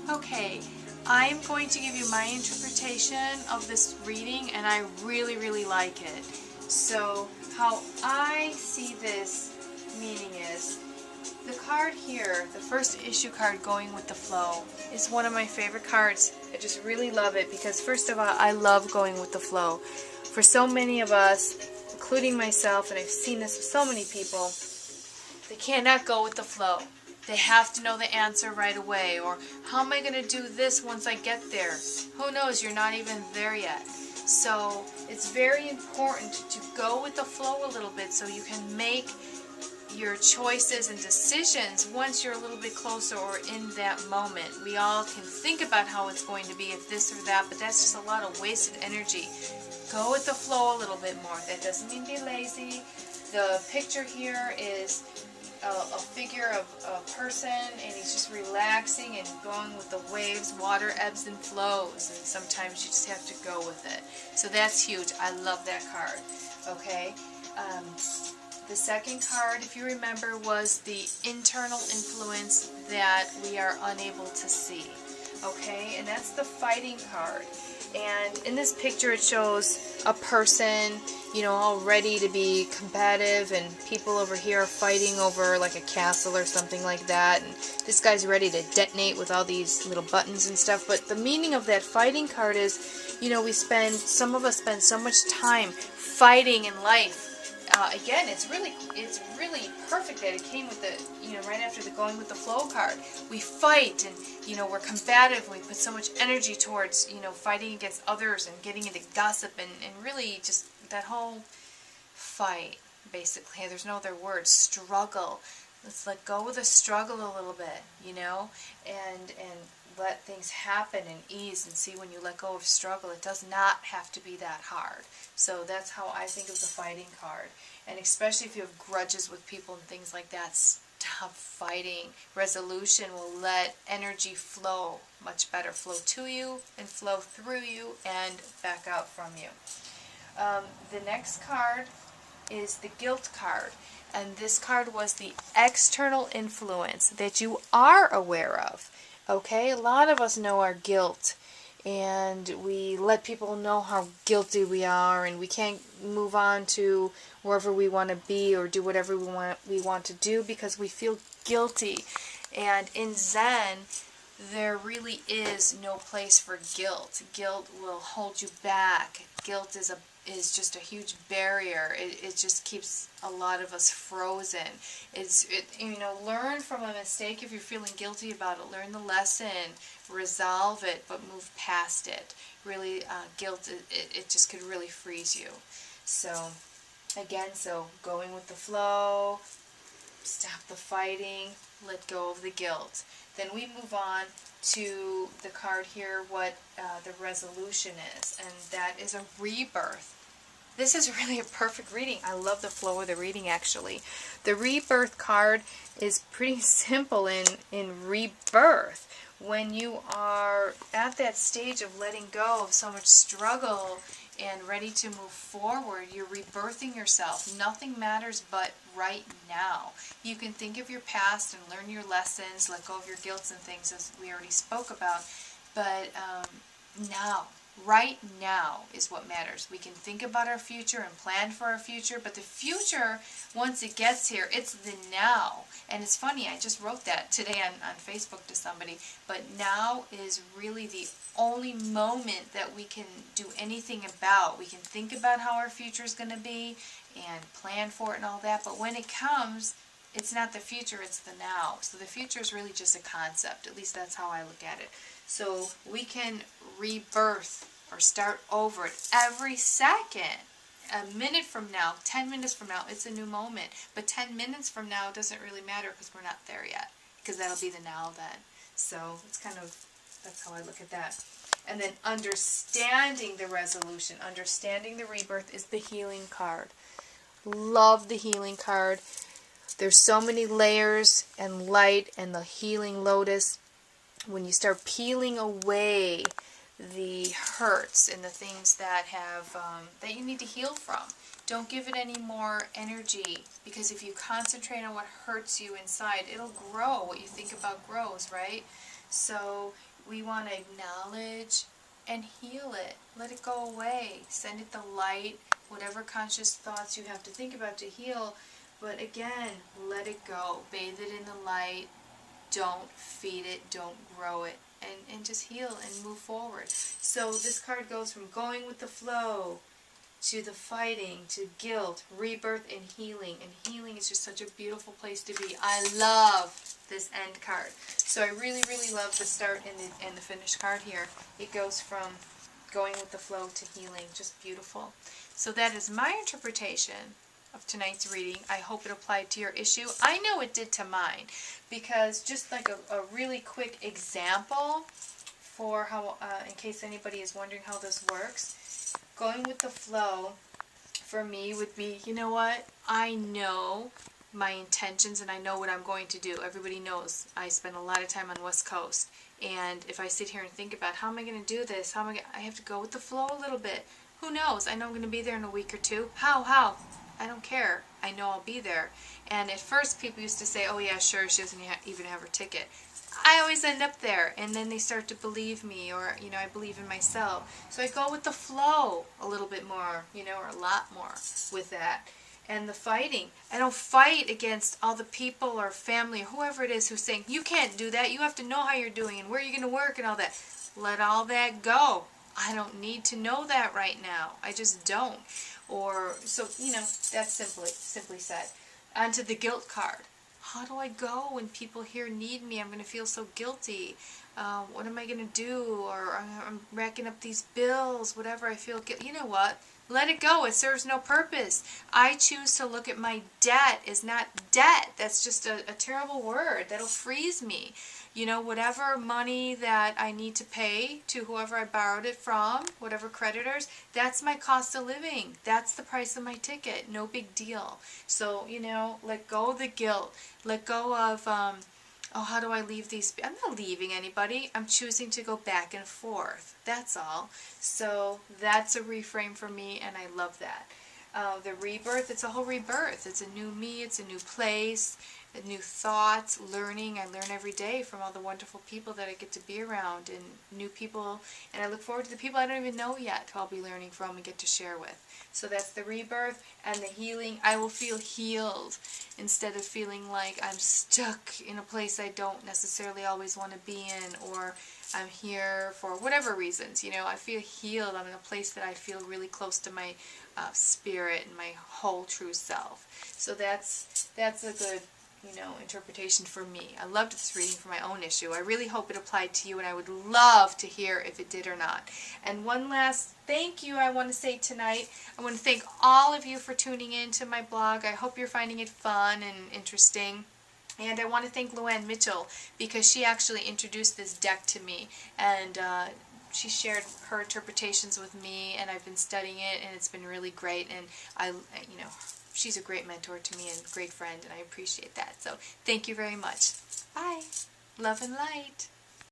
Okay, I'm going to give you my interpretation of this reading, and I really, really like it. So, how I see this meaning is, the card here, the first issue card, Going with the Flow, is one of my favorite cards. I just really love it because, first of all, I love going with the flow. For so many of us, including myself, and I've seen this with so many people, they cannot go with the flow. They have to know the answer right away, or how am I going to do this once I get there? Who knows, you're not even there yet. So it's very important to go with the flow a little bit so you can make your choices and decisions once you're a little bit closer or in that moment. We all can think about how it's going to be, if this or that, but that's just a lot of wasted energy. Go with the flow a little bit more. That doesn't mean be lazy. The picture here is a figure of a person, and he's just relaxing and going with the waves. Water ebbs and flows, and sometimes you just have to go with it. So that's huge. I love that card. Okay. The second card, if you remember, was the internal influence that we are unable to see. Okay, and that's the fighting card. And in this picture it shows a person, you know, all ready to be combative, and people over here are fighting over like a castle or something like that, and this guy's ready to detonate with all these little buttons and stuff. But the meaning of that fighting card is, you know, some of us spend so much time fighting in life. Again, it's really perfect that it came with the, you know, right after the Going with the Flow card. We fight, and, you know, we're combative, and we put so much energy towards, you know, fighting against others and getting into gossip, and really just that whole fight, basically. There's no other word. Struggle. Let's let go of the struggle a little bit, you know, and let things happen and ease, and see, when you let go of struggle, it does not have to be that hard. So that's how I think of the fighting card. And especially if you have grudges with people and things like that, stop fighting. Resolution will let energy flow much better. Flow to you and flow through you and back out from you. The next card is the guilt card. And this card was the external influence that you are aware of. Okay, a lot of us know our guilt, and we let people know how guilty we are, and we can't move on to wherever we want to be or do whatever we want to do because we feel guilty. And in Zen, there really is no place for guilt. Guilt will hold you back. Guilt is just a huge barrier. It just keeps a lot of us frozen. You know, learn from a mistake if you're feeling guilty about it. Learn the lesson, resolve it, but move past it. Really, guilt, it just could really freeze you. So, again, going with the flow, stop the fighting, let go of the guilt. Then we move on to the card here, what the resolution is, and that is a rebirth. This is really a perfect reading. I love the flow of the reading, actually. The rebirth card is pretty simple in rebirth. When you are at that stage of letting go of so much struggle and ready to move forward, you're rebirthing yourself. Nothing matters but right now. You can think of your past and learn your lessons, let go of your guilt and things, as we already spoke about, but now, right now is what matters. We can think about our future and plan for our future, but the future, once it gets here, it's the now. And it's funny, I just wrote that today on Facebook to somebody, but now is really the only moment that we can do anything about. We can think about how our future is going to be and plan for it and all that, but when it comes, it's not the future, it's the now. So the future is really just a concept. At least that's how I look at it. So we can rebirth or start over at every second. A minute from now, 10 minutes from now, it's a new moment. But 10 minutes from now doesn't really matter because we're not there yet. Because that'll be the now then. So it's that's how I look at that. And then understanding the resolution, understanding the rebirth, is the healing card. Love the healing card. There's so many layers and light and the healing lotus. When you start peeling away the hurts and the things that that you need to heal from, don't give it any more energy, because if you concentrate on what hurts you inside, it'll grow. What you think about grows, right? So we want to acknowledge and heal it. Let it go away. Send it the light, whatever conscious thoughts you have to think about to heal. But again, let it go. Bathe it in the light. Don't feed it. Don't grow it. And just heal and move forward. So this card goes from going with the flow to the fighting, to guilt, rebirth, and healing. And healing is just such a beautiful place to be. I love this end card. So I really, really love the start and the finish card here. It goes from going with the flow to healing. Just beautiful. So that is my interpretation of tonight's reading. I hope it applied to your issue. I know it did to mine, because just like a really quick example for how, in case anybody is wondering how this works, going with the flow for me would be, you know what, I know my intentions and I know what I'm going to do. Everybody knows I spend a lot of time on West Coast, and if I sit here and think about how am I going to do this, I have to go with the flow a little bit. Who knows? I know I'm going to be there in a week or two. How? I don't care. I know I'll be there. And at first people used to say, oh yeah, sure, she doesn't even have her ticket. I always end up there, and then they start to believe me, or, you know, I believe in myself. So I go with the flow a little bit more, you know, or a lot more with that. And the fighting, I don't fight against all the people or family or whoever it is who's saying, you can't do that, you have to know how you're doing and where you're going to work and all that. Let all that go. I don't need to know that right now. I just don't. Or, so, you know, that's simply said. Onto the guilt card. How do I go when people here need me? I'm going to feel so guilty. What am I going to do? Or I'm racking up these bills, whatever. I feel guilty. You know what? Let it go. It serves no purpose. I choose to look at my debt as not debt. That's just a terrible word. That'll freeze me. You know, whatever money that I need to pay to whoever I borrowed it from, whatever creditors, that's my cost of living. That's the price of my ticket. No big deal. So, you know, let go of the guilt. Let go of, oh, how do I leave these? I'm not leaving anybody. I'm choosing to go back and forth. That's all. So that's a reframe for me, and I love that. The rebirth, it's a whole rebirth. It's a new me. It's a new place. New thoughts, learning. I learn every day from all the wonderful people that I get to be around, and new people, and I look forward to the people I don't even know yet who I'll be learning from and get to share with. So that's the rebirth and the healing. I will feel healed instead of feeling like I'm stuck in a place I don't necessarily always want to be in, or I'm here for whatever reasons. You know, I feel healed. I'm in a place that I feel really close to my spirit and my whole true self. So that's a good, you know, interpretation for me. I loved this reading for my own issue. I really hope it applied to you, and I would love to hear if it did or not. And one last thank you I want to say tonight. I want to thank all of you for tuning in to my blog. I hope you're finding it fun and interesting. And I want to thank Luann Mitchell, because she actually introduced this deck to me, and she shared her interpretations with me, and I've been studying it, and it's been really great. And you know, she's a great mentor to me and a great friend, and I appreciate that. So thank you very much. Bye. Love and light.